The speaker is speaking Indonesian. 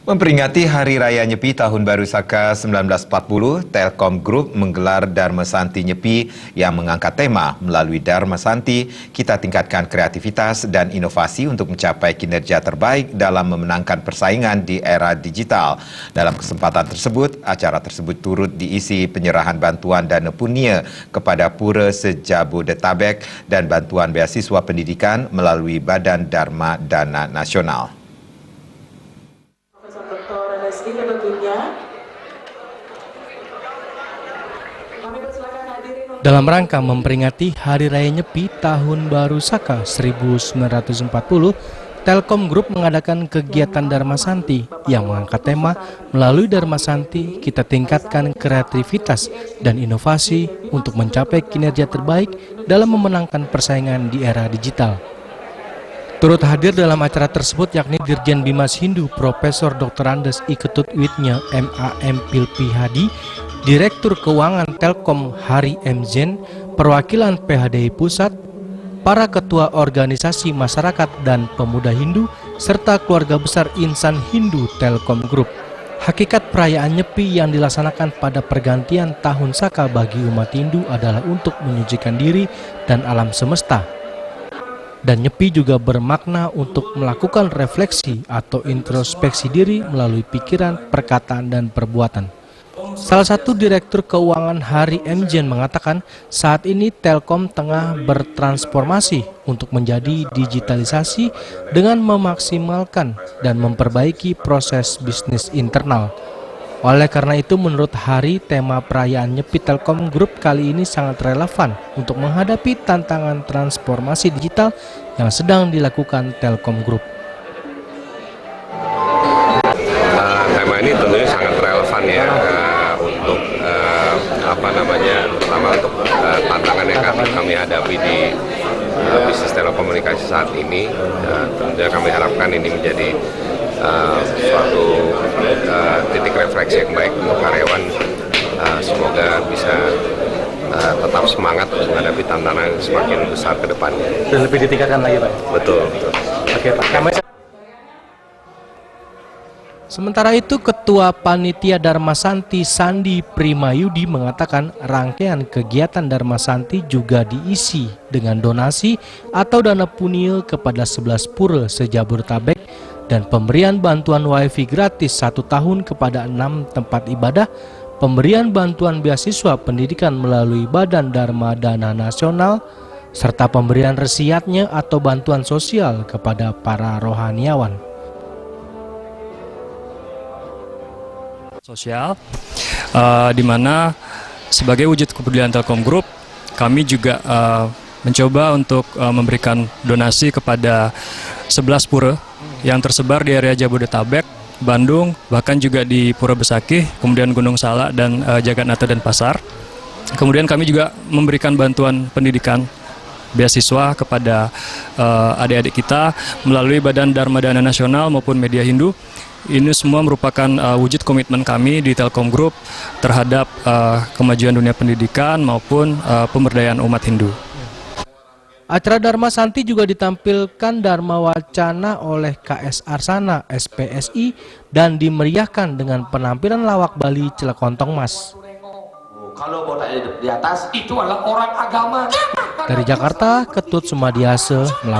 Memperingati Hari Raya Nyepi Tahun Baru Saka 1940, Telkom Group menggelar Dharma Santi Nyepi yang mengangkat tema melalui Dharma Santi, kita tingkatkan kreativitas dan inovasi untuk mencapai kinerja terbaik dalam memenangkan persaingan di era digital. Dalam kesempatan tersebut, acara tersebut turut diisi penyerahan bantuan dana punia kepada Pura Sejabodetabek dan bantuan beasiswa pendidikan melalui Badan Dharma Dana Nasional. Dalam rangka memperingati Hari Raya Nyepi Tahun Baru Saka 1940, Telkom Group mengadakan kegiatan Dharma Santi yang mengangkat tema melalui Dharma Santi kita tingkatkan kreativitas dan inovasi untuk mencapai kinerja terbaik dalam memenangkan persaingan di era digital. Turut hadir dalam acara tersebut yakni Dirjen Bimas Hindu Profesor Dr. Andes I Ketut Witnya MAM Pilpi Hadi, Direktur Keuangan Telkom Hari M. Zen, perwakilan PHDI Pusat, para ketua organisasi masyarakat dan pemuda Hindu, serta keluarga besar insan Hindu Telkom Group. Hakikat perayaan Nyepi yang dilaksanakan pada pergantian tahun Saka bagi umat Hindu adalah untuk menyucikan diri dan alam semesta. Dan Nyepi juga bermakna untuk melakukan refleksi atau introspeksi diri melalui pikiran, perkataan, dan perbuatan. Salah satu Direktur Keuangan Hari M. Zen mengatakan saat ini Telkom tengah bertransformasi untuk menjadi digitalisasi dengan memaksimalkan dan memperbaiki proses bisnis internal. Oleh karena itu, menurut Hari, tema perayaan Nyepi Telkom Group kali ini sangat relevan untuk menghadapi tantangan transformasi digital yang sedang dilakukan Telkom Group. Tema ini tentunya sangat relevan ya untuk terutama untuk tantangan yang kami hadapi di bisnis telekomunikasi saat ini. Tentunya kami harapkan ini menjadi suatu titik refleksi yang baik untuk karyawan. Semoga bisa tetap semangat untuk menghadapi tantangan yang semakin besar ke depannya. Dan lebih ditingkatkan lagi, Pak? Betul. Oke, Pak. Sementara itu, Ketua Panitia Dharma Santi Sandi Primayudi mengatakan rangkaian kegiatan Dharma Santi juga diisi dengan donasi atau dana punia kepada 11 pura Sejabodetabek dan pemberian bantuan wifi gratis 1 tahun kepada 6 tempat ibadah, pemberian bantuan beasiswa pendidikan melalui Badan Dharma Dana Nasional, serta pemberian resiatnya atau bantuan sosial kepada para rohaniawan. Sosial, di mana sebagai wujud kepedulian Telkom Group, kami juga mencoba untuk memberikan donasi kepada 11 pura yang tersebar di area Jabodetabek, Bandung, bahkan juga di Pura Besakih, kemudian Gunung Salak dan Jagatnata dan Pasar. Kemudian kami juga memberikan bantuan pendidikan beasiswa kepada adik-adik kita melalui Badan Dharma Dana Nasional maupun Media Hindu. Ini semua merupakan wujud komitmen kami di Telkom Group terhadap kemajuan dunia pendidikan maupun pemberdayaan umat Hindu. Acara Dharma Santi juga ditampilkan Dharma Wacana oleh KS Arsana SPSI dan dimeriahkan dengan penampilan lawak Bali Celekontong Mas. Kalau botak di atas itu adalah orang agama. Dari Jakarta, Ketut Sumadiase melaporkan.